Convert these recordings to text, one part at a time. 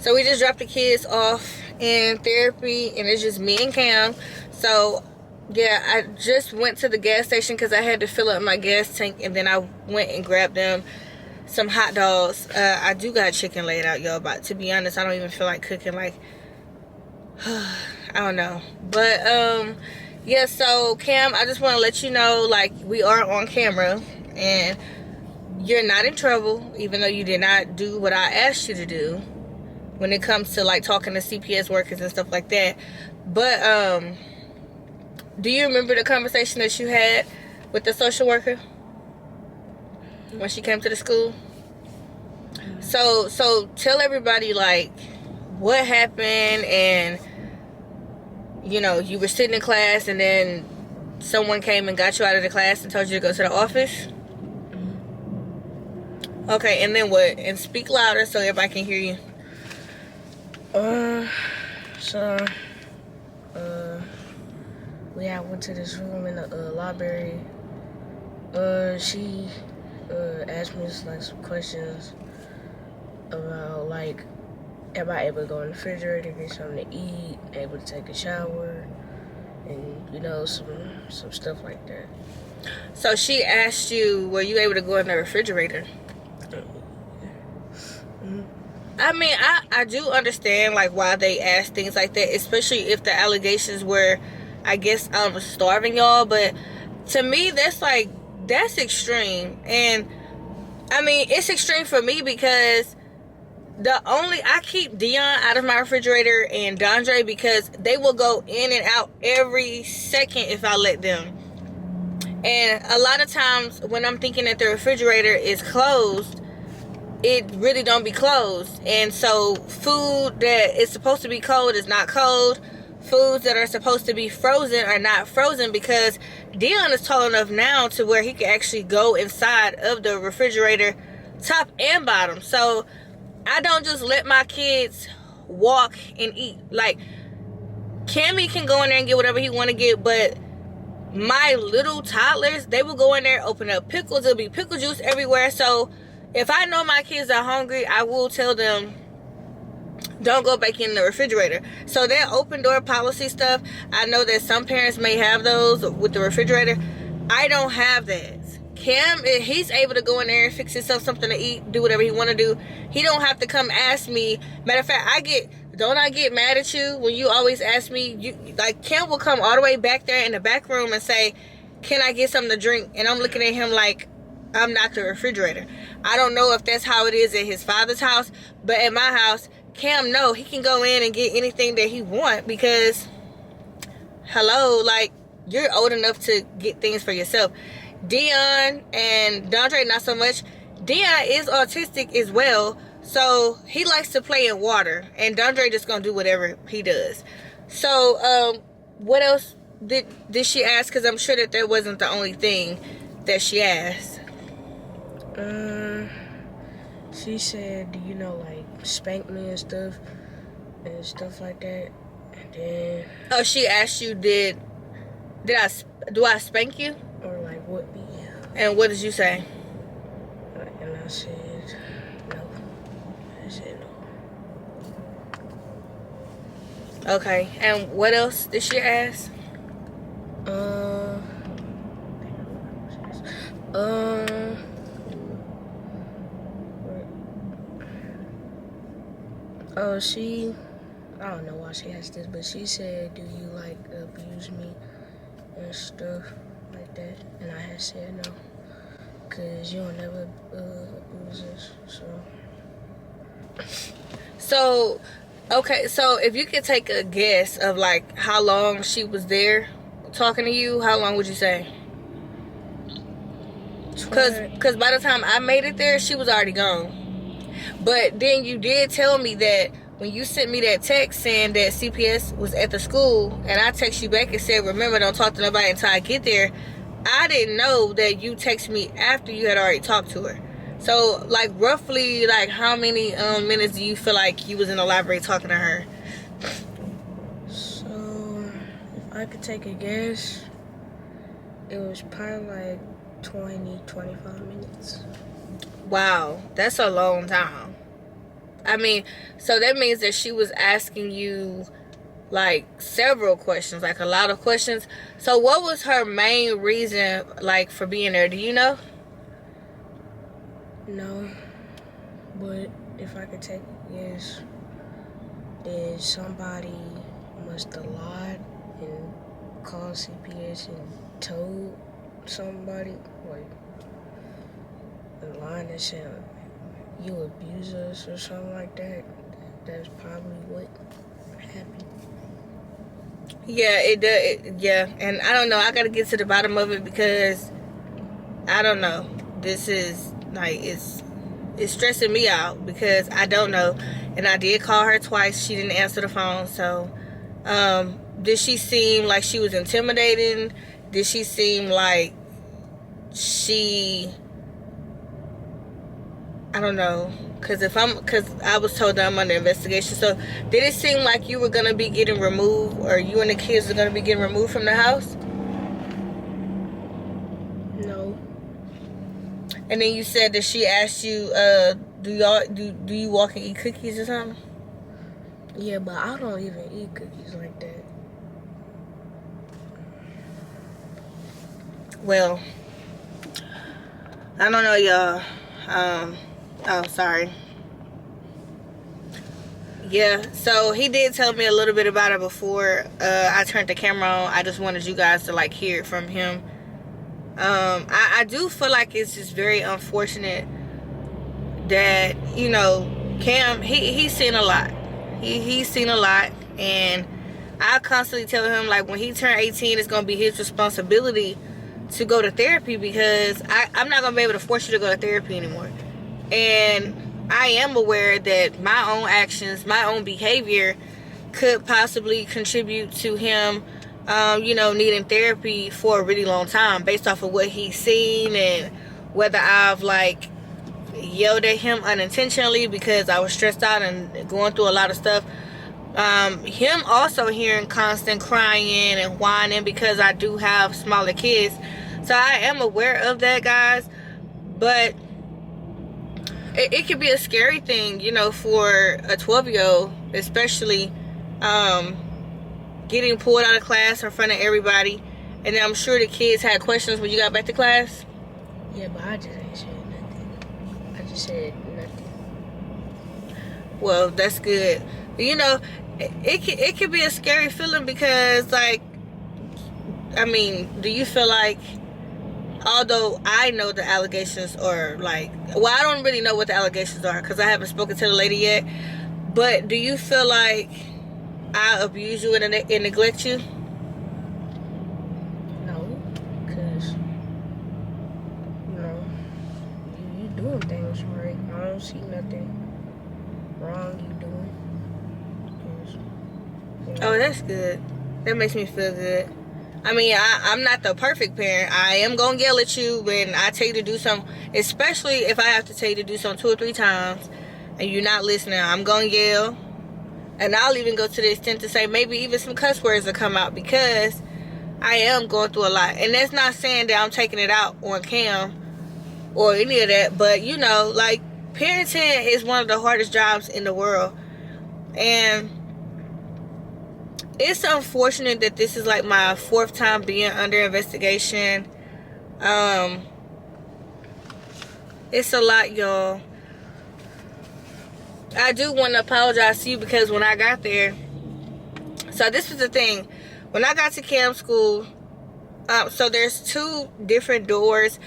So we just dropped the kids off in therapy, and it's just me and Cam. So yeah, I just went to the gas station because I had to fill up my gas tank, and then I went and grabbed them some hot dogs. I do got chicken laid out, y'all, but to be honest, I don't even feel like cooking. Like, I don't know. But yeah, so Cam, I just want to let you know, like, we are on camera, and you're not in trouble, even though you did not do what I asked you to do when it comes to, like, talking to CPS workers and stuff like that. But do you remember the conversation that you had with the social worker when she came to the school? So tell everybody, like, what happened. And you know, you were sitting in class, and then someone came and got you out of the class and told you to go to the office. Okay, and then what? And speak louder so everybody can hear you. We had went to this room in the library. She asked me like some questions about, like, am I able to go in the refrigerator, get something to eat, able to take a shower, and, you know, some stuff like that. So she asked you, were you able to go in the refrigerator? I mean, I do understand, like, why they ask things like that, especially if the allegations were, I guess, starving y'all. But to me, that's extreme. And I mean, it's extreme for me because I keep Dion out of my refrigerator and Dondre because they will go in and out every second if I let them. And a lot of times when I'm thinking that the refrigerator is closed, it really don't be closed. And so food that is supposed to be cold is not cold. Foods that are supposed to be frozen are not frozen, because Dion is tall enough now to where he can actually go inside of the refrigerator, top and bottom. So I don't just let my kids walk and eat. Like, Cammy can go in there and get whatever he want to get, but my little toddlers, they will go in there, open up pickles. There'll be pickle juice everywhere. So if I know my kids are hungry, I will tell them, don't go back in the refrigerator. So that open door policy stuff, I know that some parents may have those with the refrigerator. I don't have that. Cam, he's able to go in there and fix himself something to eat, do whatever he want to do. He don't have to come ask me. Matter of fact, don't I get mad at you when you always ask me? Like, Cam will come all the way back there in the back room and say, can I get something to drink? And I'm looking at him like I'm not the refrigerator. I don't know if that's how it is at his father's house, but at my house, Cam, no, he can go in and get anything that he want, because, hello, like, you're old enough to get things for yourself. Dion and Dondre, not so much. Dion is autistic as well, so he likes to play in water, and Dondre just gonna do whatever he does. So, what else did she ask? Because I'm sure that wasn't the only thing that she asked. She said, you know, like, spank me and stuff like that. And then, oh, she asked you, do I spank you? Or, like, whip me. And what did you say? And I said, no. I said no. Okay, and what else did she ask? I don't know why she asked this, but she said, do you, like, abuse me and stuff like that? And I had said no, because you don't never abuse us, So, okay, so if you could take a guess of, like, how long she was there talking to you, how long would you say? Because by the time I made it there, she was already gone. But then you did tell me that when you sent me that text saying that CPS was at the school, and I text you back and said, remember, don't talk to nobody until I get there, I didn't know that you texted me after you had already talked to her. So, like, roughly, like, how many minutes do you feel like you was in the library talking to her? So, if I could take a guess, it was probably like 20, 25 minutes. Wow, that's a long time. I mean, so that means that she was asking you like several questions, like a lot of questions. So what was her main reason like for being there? Do you know? No, but if I could take a guess, did somebody must have lied and called CPS and told somebody, like, the line that said, you abuse us or something like that? That's probably what happened. Yeah, it does. Yeah, and I don't know. I gotta get to the bottom of it because I don't know. This is like it's stressing me out because I don't know. And I did call her twice. She didn't answer the phone. So, did she seem like she was intimidating? Did she seem like she? I don't know. Because I was told that I'm under investigation. So, did it seem like you were gonna be getting removed, or you and the kids are gonna be getting removed from the house? No. And then you said that she asked you, do you walk and eat cookies or something? Yeah, but I don't even eat cookies like that. Well, I don't know, y'all. Oh, sorry. Yeah, so he did tell me a little bit about it before I turned the camera on. I just wanted you guys to like hear it from him. I do feel like it's just very unfortunate that, you know, Cam, he's seen a lot. He's seen a lot, and I constantly tell him, like, when he turned 18, it's going to be his responsibility to go to therapy, because I'm not going to be able to force you to go to therapy anymore. And I am aware that my own actions, my own behavior could possibly contribute to him, you know, needing therapy for a really long time based off of what he's seen, and whether I've, like, yelled at him unintentionally because I was stressed out and going through a lot of stuff. Him also hearing constant crying and whining because I do have smaller kids. So I am aware of that, guys. But it could be a scary thing, you know, for a 12-year-old, especially getting pulled out of class in front of everybody. And then I'm sure the kids had questions when you got back to class. Yeah, but I just ain't said nothing. I just said nothing. Well, that's good. You know, it could be a scary feeling because, like, I mean, do you feel like, although I know the allegations are like, well, I don't really know what the allegations are because I haven't spoken to the lady yet, but do you feel like I abuse you and neglect you? No, because, you know, you doing things right. I don't see nothing wrong you doing. You know. Oh, that's good. That makes me feel good. I mean, I'm not the perfect parent. I am going to yell at you when I tell you to do something, especially if I have to tell you to do something 2 or 3 times and you're not listening. I'm going to yell. And I'll even go to the extent to say maybe even some cuss words will come out because I am going through a lot. And that's not saying that I'm taking it out on Cam or any of that. But, you know, like, parenting is one of the hardest jobs in the world. And it's unfortunate that this is like my 4th time being under investigation. It's a lot, y'all. I do want to apologize to you because when I got there, so this was the thing. When I got to Cam's school, so there's 2 different doors.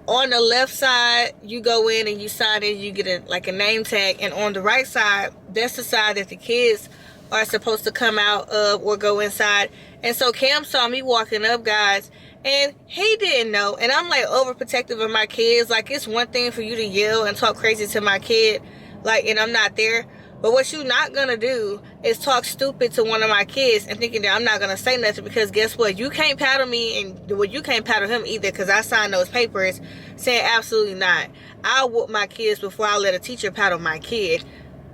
On the left side, you go in and you sign in, you get a name tag. And on the right side, that's the side that the kids are supposed to come out of or go inside. And so Cam saw me walking up, guys, and he didn't know. And I'm like overprotective of my kids. Like, it's one thing for you to yell and talk crazy to my kid, like, and I'm not there. But what you're not gonna do is talk stupid to one of my kids and thinking that I'm not gonna say nothing, because guess what? You can't paddle me, and well, you can't paddle him either, because I signed those papers saying absolutely not. I'll whoop my kids before I let a teacher paddle my kid.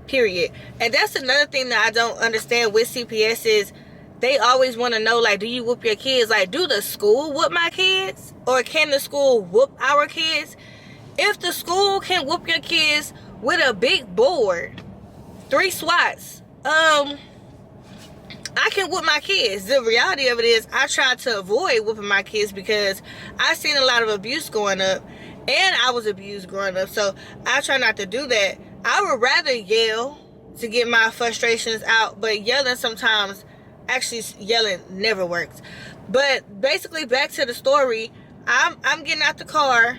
Period. And that's another thing that I don't understand with CPS is they always want to know, like, do you whoop your kids? Like, do the school whoop my kids? Or can the school whoop our kids? If the school can whoop your kids with a big board, 3 swats. I can whip my kids. The reality of it is I try to avoid whipping my kids because I've seen a lot of abuse growing up, and I was abused growing up, so I try not to do that. I would rather yell to get my frustrations out, but yelling sometimes, actually yelling never works. But basically, back to the story, I'm getting out the car,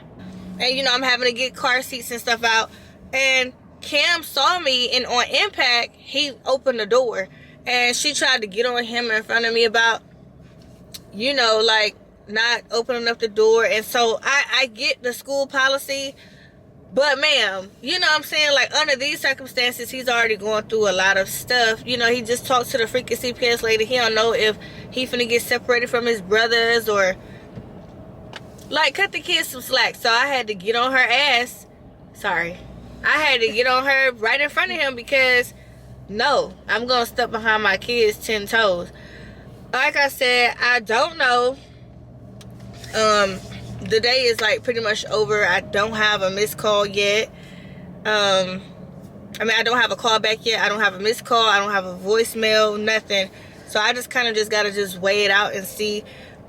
and you know, I'm having to get car seats and stuff out, and Cam saw me, and on impact, he opened the door, and she tried to get on him in front of me about, you know, like, not opening up the door. And so I get the school policy, but ma'am, you know what I'm saying, like, under these circumstances, he's already going through a lot of stuff. You know, he just talked to the freaking CPS lady. He don't know if he finna get separated from his brothers or, like, cut the kids some slack. So I had to get on her ass. Sorry. I had to get on her right in front of him because, no, I'm gonna step behind my kids 10 toes. Like I said, I don't know. The day is like pretty much over. I don't have a missed call yet. I don't have a call back yet. I don't have a missed call. I don't have a voicemail, nothing. So I just kind of just gotta just weigh it out and see.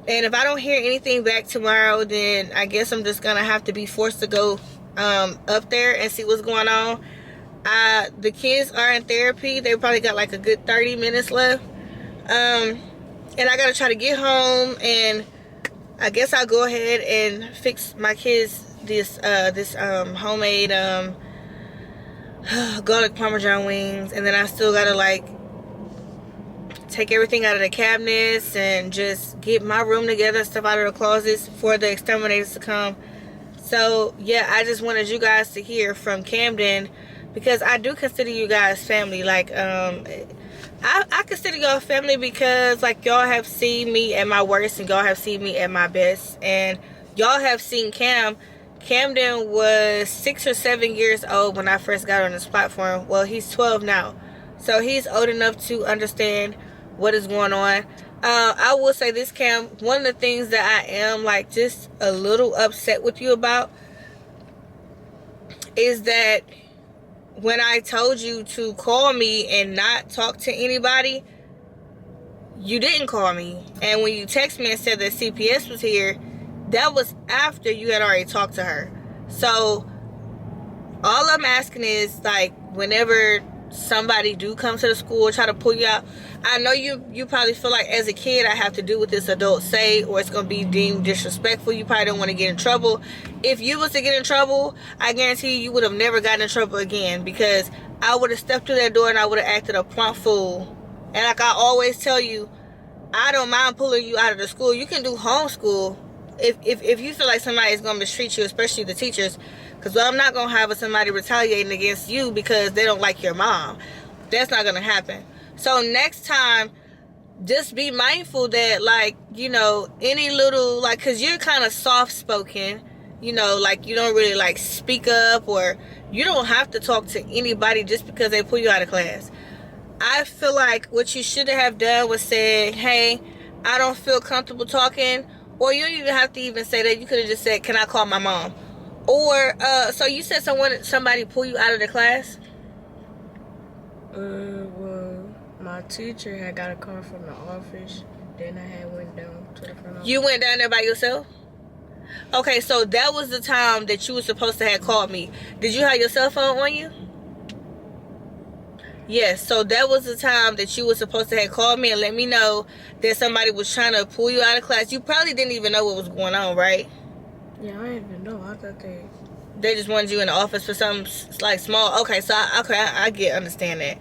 And if I don't hear anything back tomorrow, then I guess I'm just gonna have to be forced to go up there and see what's going on. The kids are in therapy. They probably got like a good 30 minutes left. And I gotta try to get home, and I guess I'll go ahead and fix my kids this homemade garlic parmesan wings. And then I still gotta like take everything out of the cabinets and just get my room together, stuff out of the closets for the exterminators to come. So yeah, I just wanted you guys to hear from Camden, because I do consider you guys family. Like, I consider y'all family because, like, y'all have seen me at my worst and y'all have seen me at my best. And y'all have seen Cam. Camden was 6 or 7 years old when I first got on this platform. Well, he's 12 now. So he's old enough to understand what is going on. I will say this, Cam. One of the things that I am, like, just a little upset with you about is that when I told you to call me and not talk to anybody, you didn't call me. And when you text me and said that CPS was here, that was after you had already talked to her. So all I'm asking is, like, whenever somebody do come to the school, try to pull you out, I know you probably feel like as a kid I have to do what this adult say or it's going to be deemed disrespectful. You probably don't want to get in trouble. If you was to get in trouble, I guarantee you would have never gotten in trouble again, because I would have stepped through that door and I would have acted a plump fool. And like I always tell you, I don't mind pulling you out of the school. You can do homeschool if you feel like somebody is going to mistreat you, especially the teachers. Because I'm not going to have somebody retaliating against you because they don't like your mom. That's not going to happen. So next time, just be mindful that, like, you know, any little, like, because you're kind of soft-spoken, you know, like, you don't really, like, speak up, or you don't have to talk to anybody just because they pull you out of class. I feel like what you should have done was say, hey, I don't feel comfortable talking, or you don't even have to even say that. You could have just said, can I call my mom? Or, so you said somebody pull you out of the class? Well, my teacher had got a call from the office. Then I had went down to the front office. You went down there by yourself? Okay, so that was the time that you were supposed to have called me. Did you have your cell phone on you? Yes, so that was the time that you were supposed to have called me and let me know that somebody was trying to pull you out of class. You probably didn't even know what was going on, right? Yeah, I didn't even know. I thought they just wanted you in the office for something, like, small. Okay, so I understand that.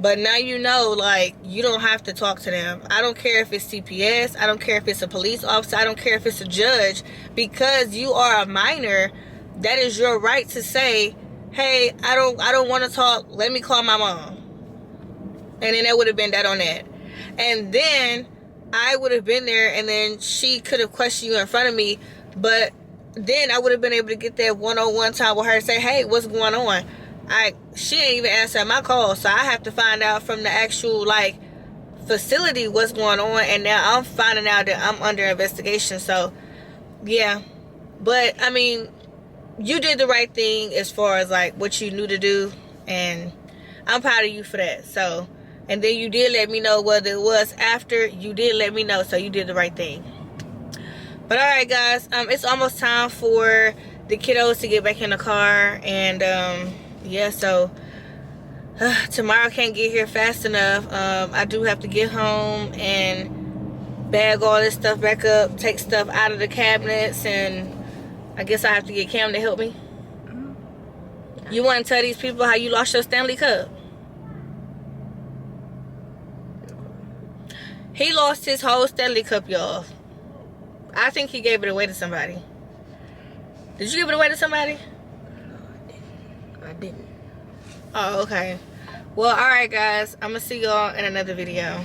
But now you know, like, you don't have to talk to them. I don't care if it's CPS. I don't care if it's a police officer. I don't care if it's a judge. Because you are a minor, that is your right to say, hey, I don't want to talk. Let me call my mom. And then that would have been that on that. And then I would have been there, and then she could have questioned you in front of me. But then I would have been able to get that one-on-one time with her and say, hey, what's going on? She ain't even answer my call, so I have to find out from the actual, like, facility what's going on. And now I'm finding out that I'm under investigation. So yeah, but I mean, you did the right thing as far as, like, what you knew to do. And I'm proud of you for that. So, and then you did let me know whether it was after. You did let me know, so you did the right thing. But alright guys, it's almost time for the kiddos to get back in the car. And yeah, so tomorrow I can't get here fast enough. I do have to get home and bag all this stuff back up, take stuff out of the cabinets, and I guess I have to get Cam to help me. You want to tell these people how you lost your Stanley Cup? He lost his whole Stanley Cup, y'all. I think he gave it away to somebody. Did you give it away to somebody? I didn't. Oh, okay. Well, alright guys. I'm going to see y'all in another video.